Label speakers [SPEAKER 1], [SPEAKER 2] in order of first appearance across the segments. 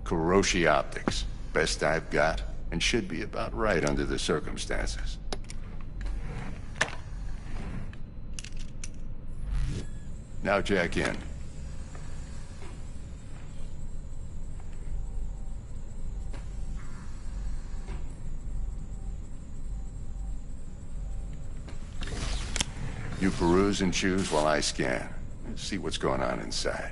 [SPEAKER 1] Kuroshi optics. Best I've got, and should be about right under the circumstances. Now jack in. You peruse and choose while I scan. See what's going on inside.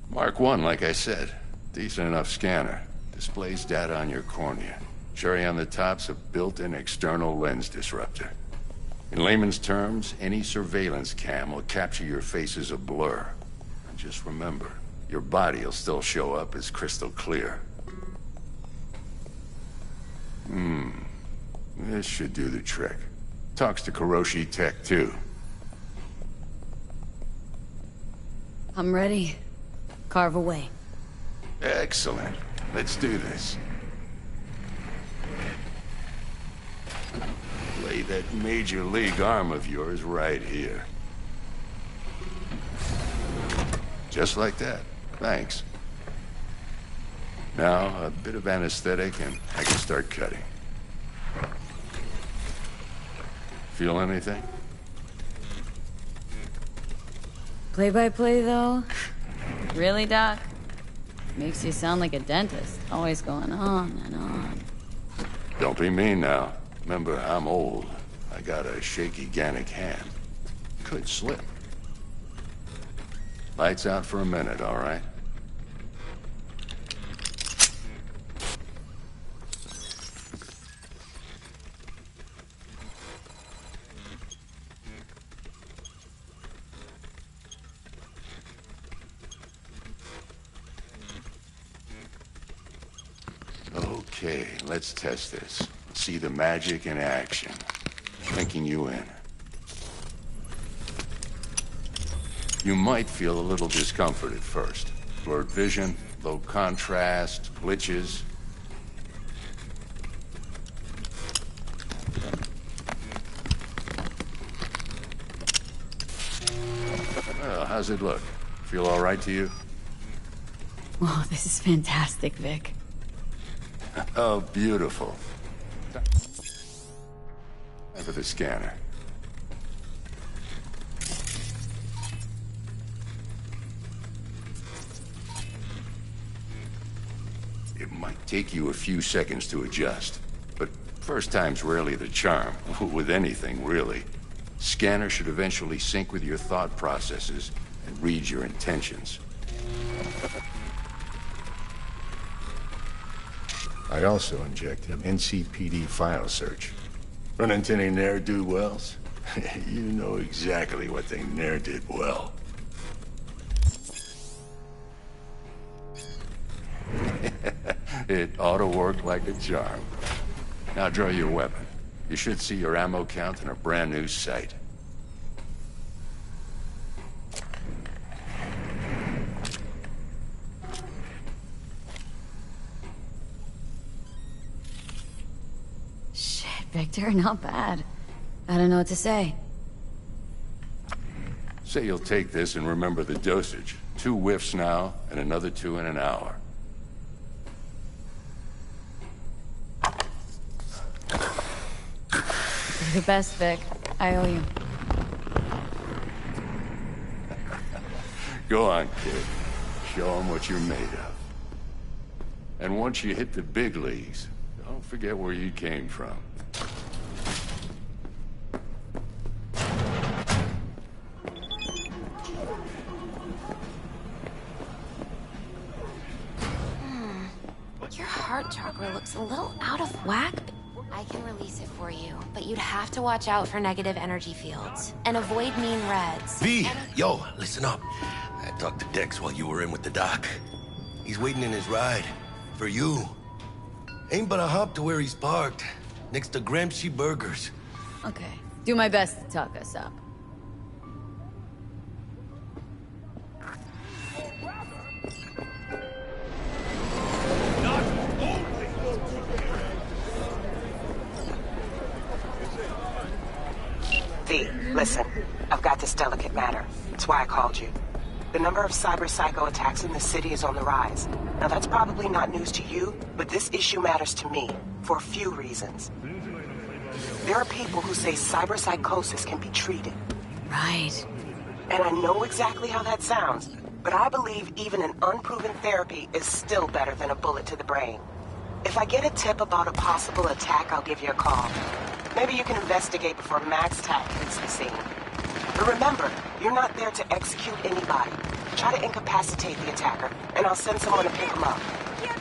[SPEAKER 1] Mark 1, like I said. Decent enough scanner. Displays data on your cornea. Cherry on the top's a built-in external lens disruptor. In layman's terms, any surveillance cam will capture your face as a blur. And just remember, your body will still show up as crystal clear. This should do the trick. Talks to Kuroshi Tech, too.
[SPEAKER 2] I'm ready. Carve away.
[SPEAKER 1] Excellent. Let's do this. Lay that major league arm of yours right here. Just like that. Thanks. Now, a bit of anesthetic and I can start cutting. Feel anything?
[SPEAKER 2] Play-by-play, though? Really, Doc? Makes you sound like a dentist. Always going on and on.
[SPEAKER 1] Don't be mean now. Remember, I'm old. I got a shaky Gannic hand. Could slip. Lights out for a minute, all right? Okay, let's test this. See the magic in action. Linking you in. You might feel a little discomfort at first. Blurred vision, low contrast, glitches. Well, how's it look? Feel all right to you?
[SPEAKER 2] Oh, this is fantastic, Vic.
[SPEAKER 1] Oh, beautiful. Time for the scanner. It might take you a few seconds to adjust, but first time's rarely the charm, with anything, really. Scanner should eventually sync with your thought processes and read your intentions. I also injected an NCPD file search. Run into any ne'er-do-wells? You know exactly what they ne'er did well. It ought to work like a charm. Now draw your weapon. You should see your ammo count in a brand new sight.
[SPEAKER 2] Victor, not bad. I don't know what to say.
[SPEAKER 1] Say you'll take this and remember the dosage. 2 whiffs now, and another 2 in an hour.
[SPEAKER 2] You're the best, Vic. I owe you.
[SPEAKER 1] Go on, kid. Show them what you're made of. And once you hit the big leagues, don't forget where you came from.
[SPEAKER 3] Your heart chakra looks a little out of whack. I can release it for you, but you'd have to watch out for negative energy fields and avoid mean reds.
[SPEAKER 4] V, yo, listen up. I talked to Dex while you were in with the doc. He's waiting in his ride. For you. Ain't but a hop to where he's parked. Next to Gramsci Burgers.
[SPEAKER 2] Okay. Do my best to talk us up.
[SPEAKER 5] V, listen. I've got this delicate matter. That's why I called you. The number of cyber-psycho attacks in the city is on the rise. Now that's probably not news to you, but this issue matters to me, for a few reasons. There are people who say cyberpsychosis can be treated.
[SPEAKER 2] Right.
[SPEAKER 5] And I know exactly how that sounds, but I believe even an unproven therapy is still better than a bullet to the brain. If I get a tip about a possible attack, I'll give you a call. Maybe you can investigate before Max Tack hits the scene. But remember, you're not there to execute anybody. Try to incapacitate the attacker, and I'll send someone to pick him up.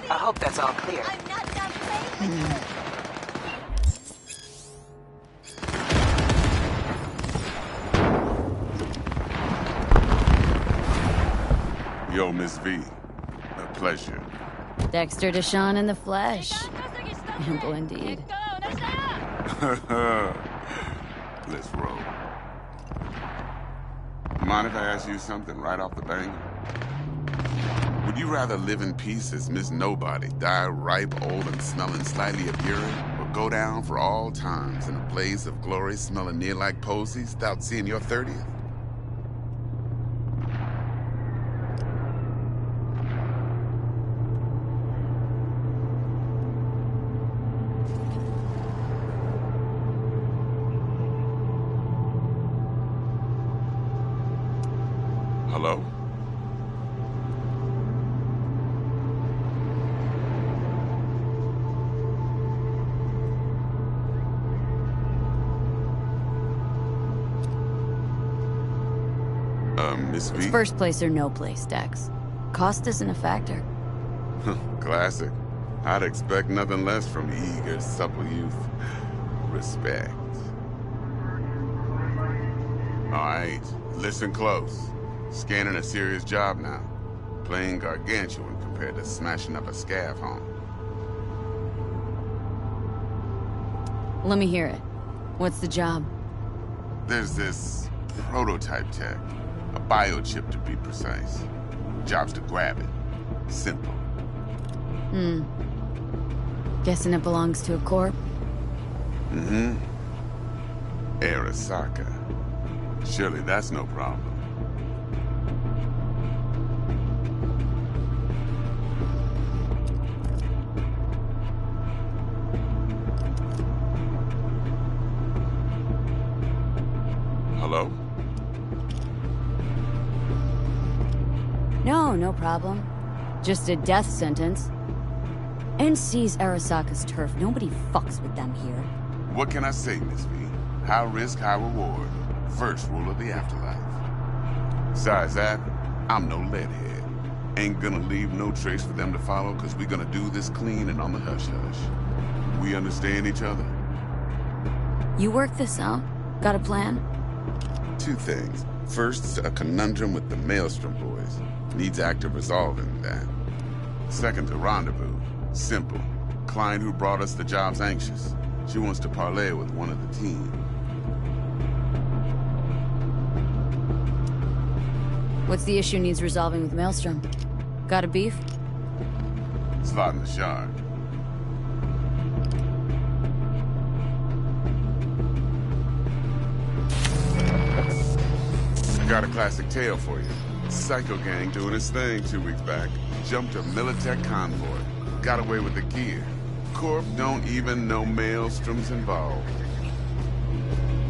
[SPEAKER 5] I hope that's all clear.
[SPEAKER 6] Yo, Miss V. A pleasure.
[SPEAKER 2] Dexter Deshawn in the flesh. Ample indeed.
[SPEAKER 6] Let's roll. Mind if I ask you something right off the bang? Would you rather live in peace as Miss Nobody, die ripe, old, and smelling slightly of urine, or go down for all times in a blaze of glory smelling near like posies without seeing your 30th? Hello? Miss V?
[SPEAKER 2] It's first place or no place, Dex. Cost isn't a factor.
[SPEAKER 6] Classic. I'd expect nothing less from eager, supple youth. Respect. Alright, listen close. Scanning a serious job now. Playing gargantuan compared to smashing up a scav home.
[SPEAKER 2] Let me hear it. What's the job?
[SPEAKER 6] There's this prototype tech. A biochip to be precise. Job's to grab it. Simple.
[SPEAKER 2] Guessing it belongs to a corp?
[SPEAKER 6] Mm-hmm. Arasaka. Surely that's no problem. Hello?
[SPEAKER 2] No problem. Just a death sentence. NC's Arasaka's turf. Nobody fucks with them here.
[SPEAKER 6] What can I say, Miss V? High risk, high reward. First rule of the afterlife. Besides that, I'm no leadhead. Ain't gonna leave no trace for them to follow, cause we gonna do this clean and on the hush-hush. We understand each other?
[SPEAKER 2] You work this out? Got a plan?
[SPEAKER 6] Two things. First, a conundrum with the Maelstrom boys. Needs active resolving that. Second, a rendezvous. Simple. Client who brought us the job's anxious. She wants to parlay with one of the team.
[SPEAKER 2] What's the issue needs resolving with Maelstrom? Got a beef?
[SPEAKER 6] Slot in the shard. Got a classic tale for you. Psycho gang doing its thing 2 weeks back. Jumped a Militech convoy. Got away with the gear. Corp don't even know Maelstrom's involved.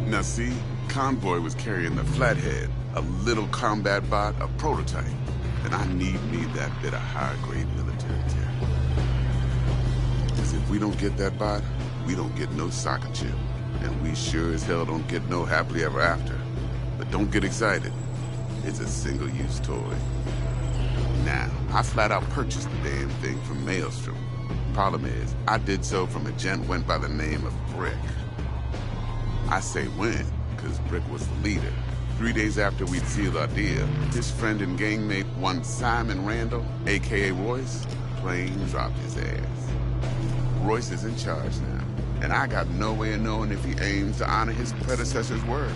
[SPEAKER 6] Now see, convoy was carrying the Flathead, a little combat bot, a prototype. And I need me that bit of high-grade military tech. Because if we don't get that bot, we don't get no soccer chip. And we sure as hell don't get no happily ever after. But don't get excited. It's a single-use toy. Now, I flat out purchased the damn thing from Maelstrom. Problem is, I did so from a gent went by the name of Brick. I say went, because Brick was the leader. 3 days after we'd sealed our deal, his friend and gangmate, one Simon Randall, a.k.a. Royce, plain dropped his ass. Royce is in charge now, and I got no way of knowing if he aims to honor his predecessor's word.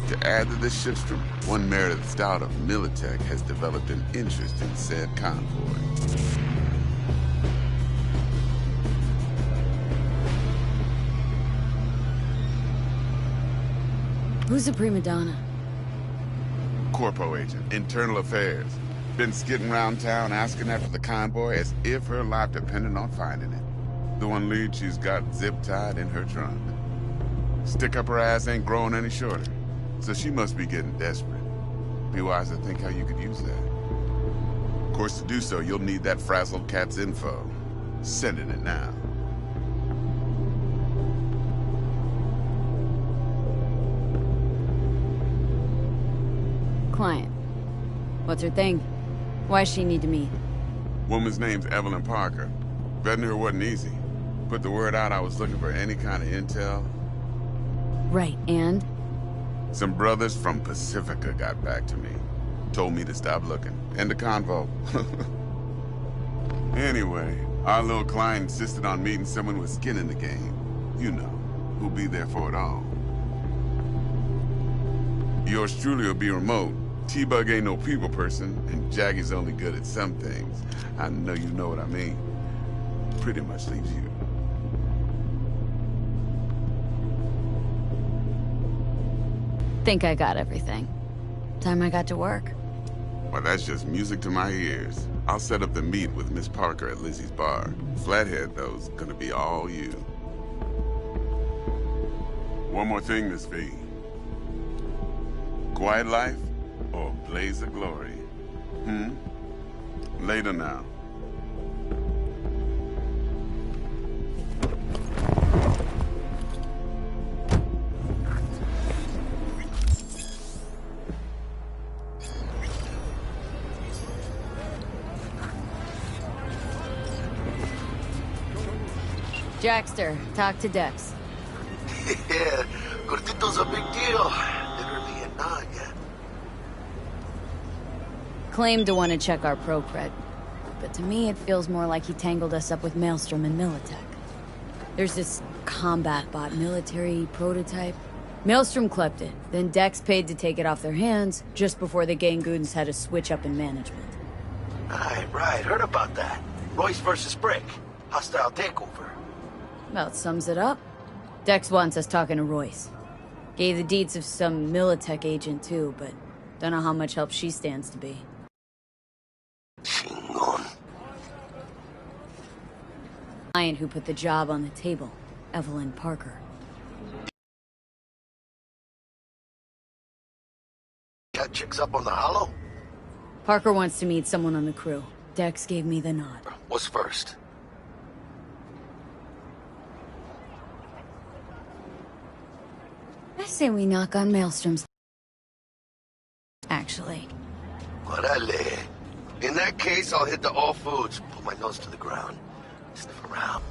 [SPEAKER 6] To add to this shitstorm, one Meredith Stout of Militech has developed an interest in said convoy.
[SPEAKER 2] Who's the prima donna?
[SPEAKER 6] Corpo agent, internal affairs. Been skidding around town asking after the convoy as if her life depended on finding it. The one lead she's got zip-tied in her trunk. Stick up her ass ain't growing any shorter, so she must be getting desperate. Be wise to think how you could use that. Of course, to do so, you'll need that frazzled cat's info. Sending it now.
[SPEAKER 2] Client. What's her thing? Why's she need to meet?
[SPEAKER 6] Woman's name's Evelyn Parker. Vetting her wasn't easy. Put the word out I was looking for any kind of intel.
[SPEAKER 2] Right, and?
[SPEAKER 6] Some brothers from Pacifica got back to me. Told me to stop looking. End of convo. Anyway, our little client insisted on meeting someone with skin in the game. You know, who'll be there for it all. Yours truly will be remote. T-Bug ain't no people person, and Jaggy's only good at some things. I know you know what I mean. Pretty much leaves you.
[SPEAKER 2] Think I got everything. Time I got to work.
[SPEAKER 6] Well, that's just music to my ears. I'll set up the meet with Miss Parker at Lizzie's bar. Flathead, though's gonna be all you. One more thing, Miss V. Quiet life or blaze of glory? Later now.
[SPEAKER 2] Jackster, talk to Dex.
[SPEAKER 4] Yeah, Cortito's a big deal. Literally a nod, yeah.
[SPEAKER 2] Claimed to want to check our pro cred, but to me it feels more like he tangled us up with Maelstrom and Militech. There's this combat bot military prototype. Maelstrom clept it, then Dex paid to take it off their hands just before the gang goons had a switch up in management.
[SPEAKER 4] Right, heard about that. Royce versus Brick. Hostile takeover.
[SPEAKER 2] About sums it up. Dex wants us talking to Royce. Gave the deeds of some Militech agent too, but don't know how much help she stands to be.
[SPEAKER 4] Chingon.
[SPEAKER 2] Client who put the job on the table, Evelyn Parker.
[SPEAKER 4] Got chicks up on the hollow?
[SPEAKER 2] Parker wants to meet someone on the crew. Dex gave me the nod.
[SPEAKER 4] What's first?
[SPEAKER 2] I say we knock on Maelstrom's. Actually.
[SPEAKER 4] Orale. In that case, I'll hit the all foods, put my nose to the ground, sniff around.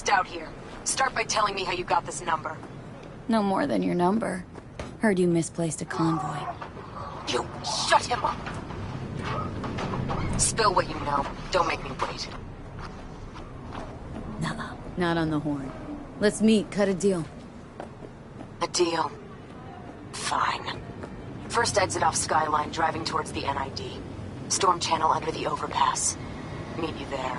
[SPEAKER 7] just out here. Start by telling me how you got this number.
[SPEAKER 2] No more than your number. Heard you misplaced a convoy.
[SPEAKER 7] You shut him up. Spill what you know. Don't make me wait.
[SPEAKER 2] No, not on the horn. Let's meet, cut a deal.
[SPEAKER 7] A deal. Fine. First exit off Skyline, driving towards the NID. Storm channel under the overpass. Meet you there.